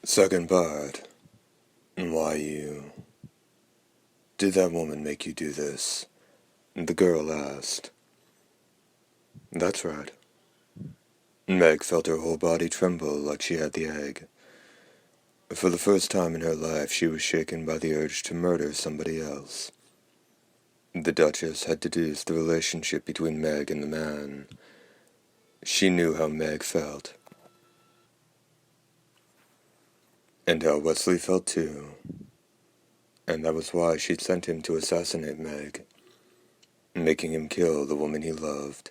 Second part. Why you? Did that woman make you do this? The girl asked. That's right. Meg felt her whole body tremble like she had the egg. For the first time in her life, she was shaken by the urge to murder somebody else. The Duchess had deduced the relationship between Meg and the man. She knew how Meg felt. And how Wesley felt too. And that was why she'd sent him to assassinate Meg, making him kill the woman he loved.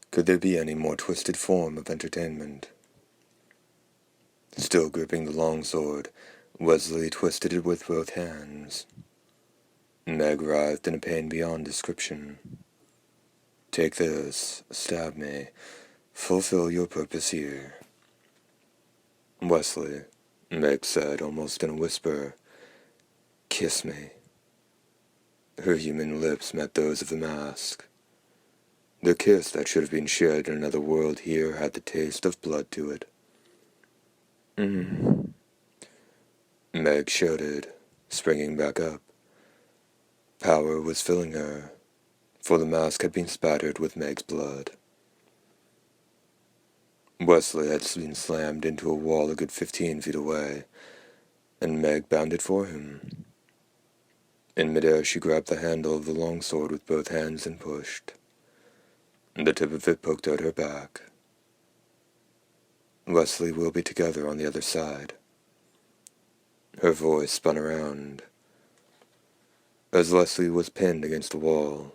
Could there be any more twisted form of entertainment? Still gripping the longsword, Wesley twisted it with both hands. Meg writhed in a pain beyond description. Take this, stab me, fulfill your purpose here. Wesley, Meg said almost in a whisper, kiss me. Her human lips met those of the mask. The kiss that should have been shared in another world here had the taste of blood to it. Meg shouted, springing back up. Power was filling her, for the mask had been spattered with Meg's blood. Wesley had been slammed into a wall a good 15 feet away, and Meg bounded for him. In midair she grabbed the handle of the longsword with both hands and pushed. The tip of it poked out her back. Wesley will be together on the other side. Her voice spun around. As Leslie was pinned against the wall,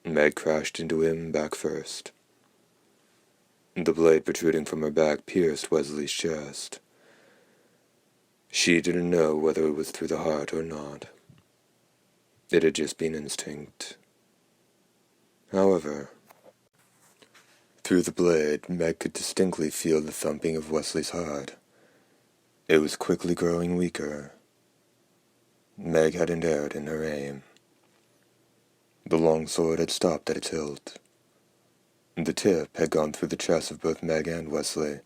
Meg crashed into him back first. The blade protruding from her back pierced Wesley's chest. She didn't know whether it was through the heart or not. It had just been instinct. However, through the blade, Meg could distinctly feel the thumping of Wesley's heart. It was quickly growing weaker. Meg hadn't erred in her aim. The longsword had stopped at its hilt. The tip had gone through the chest of both Meg and Wesley,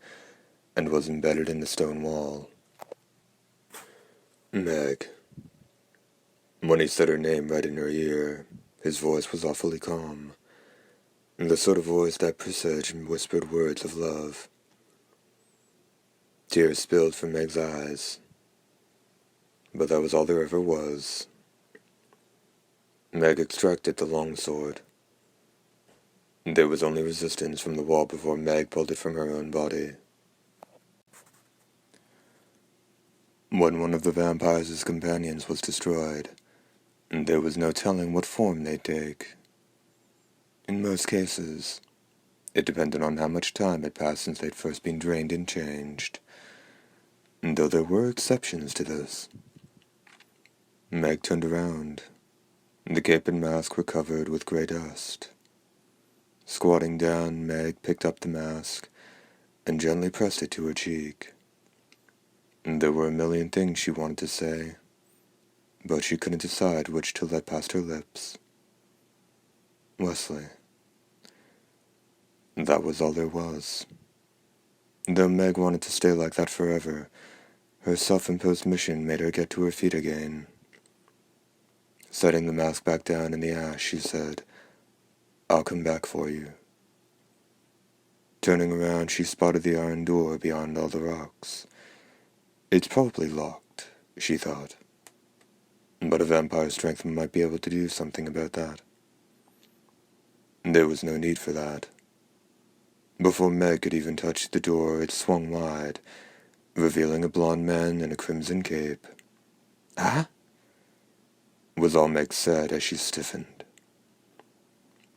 and was embedded in the stone wall. Meg. When he said her name right in her ear, his voice was awfully calm, the sort of voice that presaged whispered words of love. Tears spilled from Meg's eyes, but that was all there ever was. Meg extracted the longsword. There was only resistance from the wall before Meg pulled it from her own body. When one of the vampire's companions was destroyed, there was no telling what form they'd take. In most cases, it depended on how much time had passed since they'd first been drained and changed, though there were exceptions to this. Meg turned around. The cape and mask were covered with grey dust. Squatting down, Meg picked up the mask and gently pressed it to her cheek. There were a million things she wanted to say, but she couldn't decide which to let past her lips. Wesley. That was all there was. Though Meg wanted to stay like that forever, her self-imposed mission made her get to her feet again. Setting the mask back down in the ash, she said, I'll come back for you. Turning around, she spotted the iron door beyond all the rocks. It's probably locked, she thought. But a vampire's strength might be able to do something about that. There was no need for that. Before Meg could even touch the door, it swung wide, revealing a blond man in a crimson cape. Ah? Was all Meg said as she stiffened.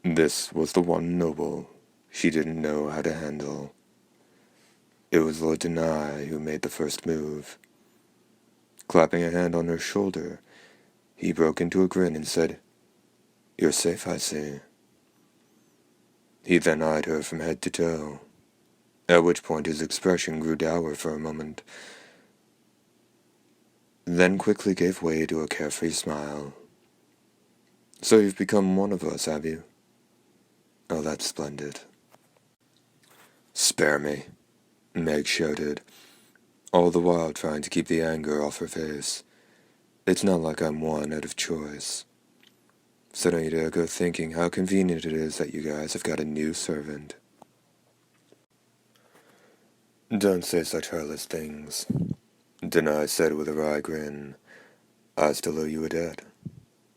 This was the one noble she didn't know how to handle. It was Lord Denai who made the first move. Clapping a hand on her shoulder, he broke into a grin and said, You're safe, I see. He then eyed her from head to toe, at which point his expression grew dour for a moment, then quickly gave way to a carefree smile. So you've become one of us, have you? Oh, that's splendid. Spare me, Meg shouted. all the while trying to keep the anger off her face. It's not like I'm one out of choice. So don't you dare go thinking how convenient it is that you guys have got a new servant. Don't say such heartless things, Denai said with a wry grin. I still owe you a debt.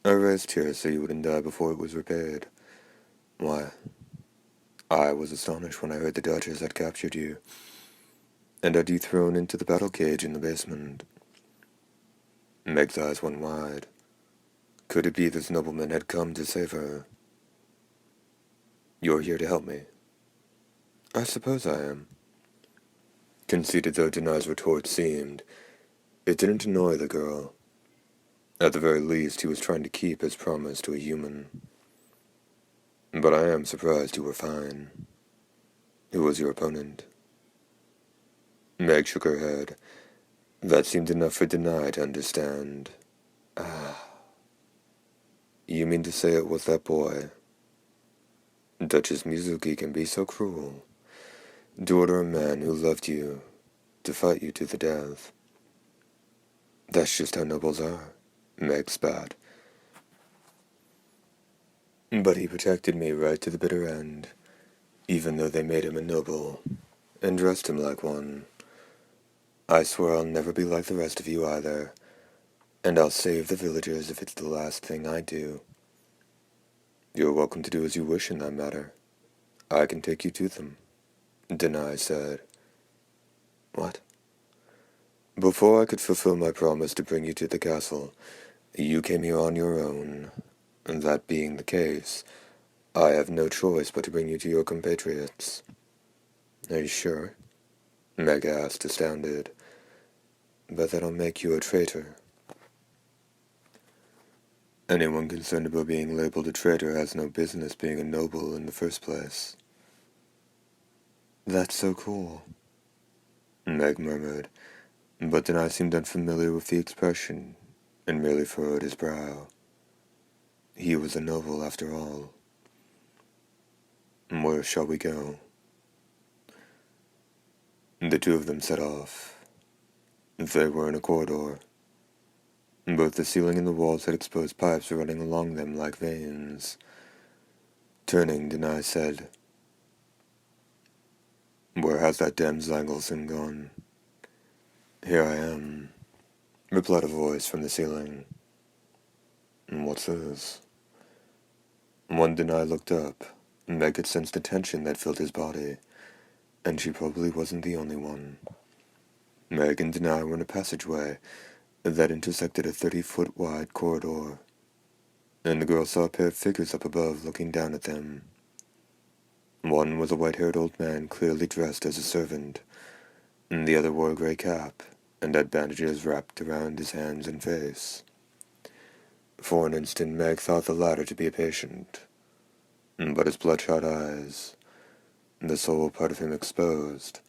I raised here so you wouldn't die before it was repaid. Why, I was astonished when I heard the Duchess had captured you, and had you thrown into the battle cage in the basement. Meg's eyes went wide. Could it be this nobleman had come to save her? You're here to help me. I suppose I am. Conceited though Denai's retort seemed, it didn't annoy the girl. At the very least, he was trying to keep his promise to a human. But I am surprised you were fine. Who was your opponent? Meg shook her head. That seemed enough for Denai to understand. Ah. You mean to say it was that boy? Duchess Mizuki can be so cruel. To order a man who loved you to fight you to the death. That's just how nobles are, Meg spat. But he protected me right to the bitter end, even though they made him a noble, and dressed him like one. I swear I'll never be like the rest of you either, and I'll save the villagers if it's the last thing I do. You're welcome to do as you wish in that matter. I can take you to them, Denai said. What? Before I could fulfill my promise to bring you to the castle, you came here on your own, and that being the case, I have no choice but to bring you to your compatriots. Are you sure? Meg asked, astounded. But that'll make you a traitor. Anyone concerned about being labeled a traitor has no business being a noble in the first place. That's so cool, Meg murmured, but then I seemed unfamiliar with the expression, and merely furrowed his brow. He was a noble after all. Where shall we go? The two of them set off. They were in a corridor. Both the ceiling and the walls had exposed pipes running along them like veins. Turning, Denai said, Where has that damn Zangleson gone? Here I am, replied a voice from the ceiling. What's this? When Denai looked up, Meg had sensed the tension that filled his body, and she probably wasn't the only one. Meg and Denai were in a passageway that intersected a 30-foot wide corridor, and the girl saw a pair of figures up above looking down at them. One was a white-haired old man clearly dressed as a servant, and the other wore a gray cap and had bandages wrapped around his hands and face. For an instant Meg thought the latter to be a patient, but his bloodshot eyes, the soul part of him exposed,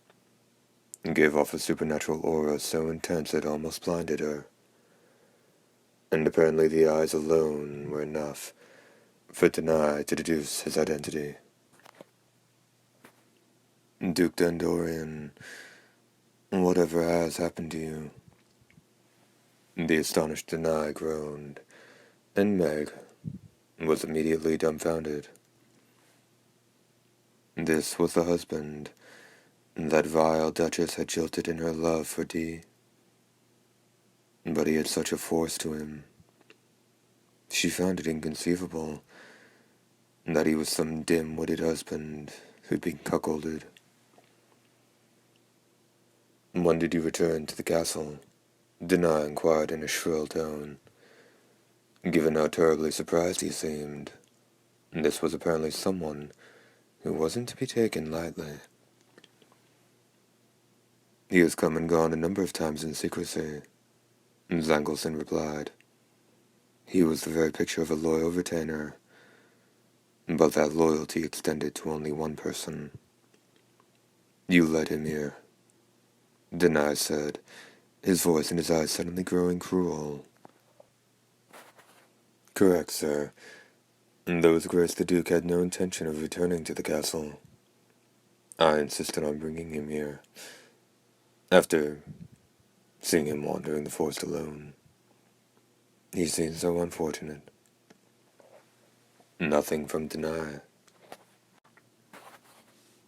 gave off a supernatural aura so intense it almost blinded her. And apparently the eyes alone were enough for Denai to deduce his identity. Duke Dendorian, whatever has happened to you? The astonished Denai groaned, and Meg was immediately dumbfounded. This was the husband that vile Duchess had jilted in her love for Dee. But he had such a force to him. She found it inconceivable that he was some dim-witted husband who'd been cuckolded. When did you return to the castle? Denai inquired in a shrill tone. Given how terribly surprised he seemed, this was apparently someone who wasn't to be taken lightly. He has come and gone a number of times in secrecy, Zangleson replied. He was the very picture of a loyal retainer, but that loyalty extended to only one person. You led him here, Denai said, his voice and his eyes suddenly growing cruel. Correct, sir. Though His Grace the Duke had no intention of returning to the castle. I insisted on bringing him here. After seeing him wandering the forest alone. He seems so unfortunate. Nothing from Denai.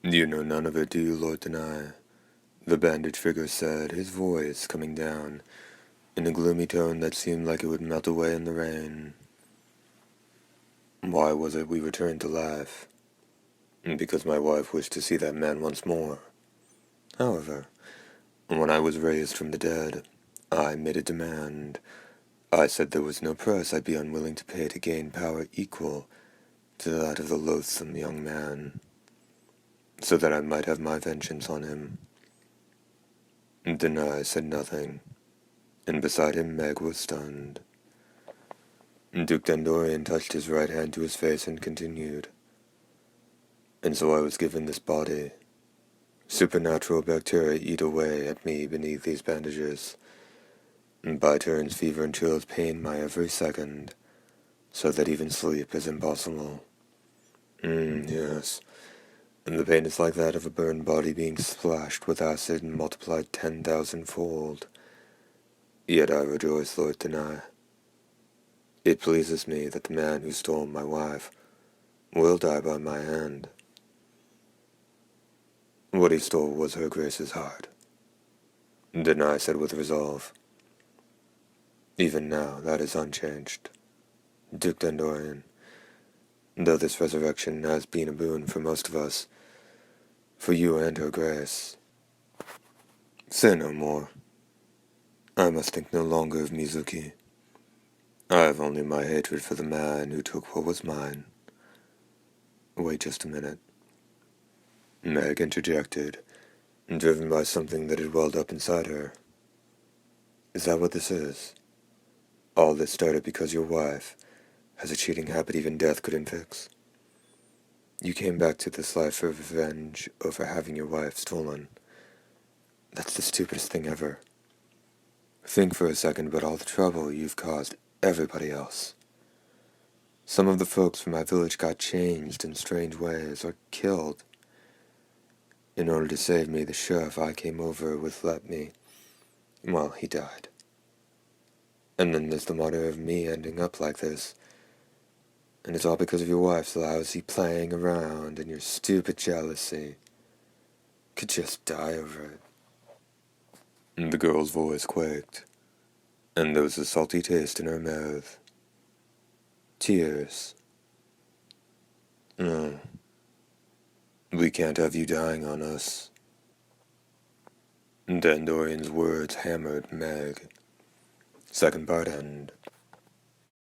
You know none of it, do you, Lord Denai? The bandaged figure said, his voice coming down in a gloomy tone that seemed like it would melt away in the rain. Why was it we returned to life? Because my wife wished to see that man once more. However, when I was raised from the dead, I made a demand. I said there was no price I'd be unwilling to pay to gain power equal to that of the loathsome young man, so that I might have my vengeance on him. Denai said nothing, and beside him Meg was stunned. Duke Dandorian touched his right hand to his face and continued. And so I was given this body. Supernatural bacteria eat away at me beneath these bandages. And by turns fever and chills pain my every second, so that even sleep is impossible. Yes. And the pain is like that of a burned body being splashed with acid and multiplied 10,000-fold. Yet I rejoice, Lord Denai. It pleases me that the man who stole my wife will die by my hand. What he stole was her Grace's heart, Denai said with resolve. Even now, that is unchanged, Duke Dandorian, though this resurrection has been a boon for most of us, for you and her Grace. Say no more. I must think no longer of Mizuki. I have only my hatred for the man who took what was mine. Wait just a minute. Meg interjected, driven by something that had welled up inside her. Is that what this is? All this started because your wife has a cheating habit even death couldn't fix. You came back to this life for revenge over having your wife stolen. That's the stupidest thing ever. Think for a second about all the trouble you've caused everybody else. Some of the folks from my village got changed in strange ways or killed. In order to save me, the sheriff I came over with let me. Well, he died. And then there's the matter of me ending up like this. And it's all because of your wife's lousy playing around and your stupid jealousy. Could just die over it. And the girl's voice quaked, and there was a salty taste in her mouth. Tears. No. We can't have you dying on us. Dandorian's words hammered Meg. Second part end.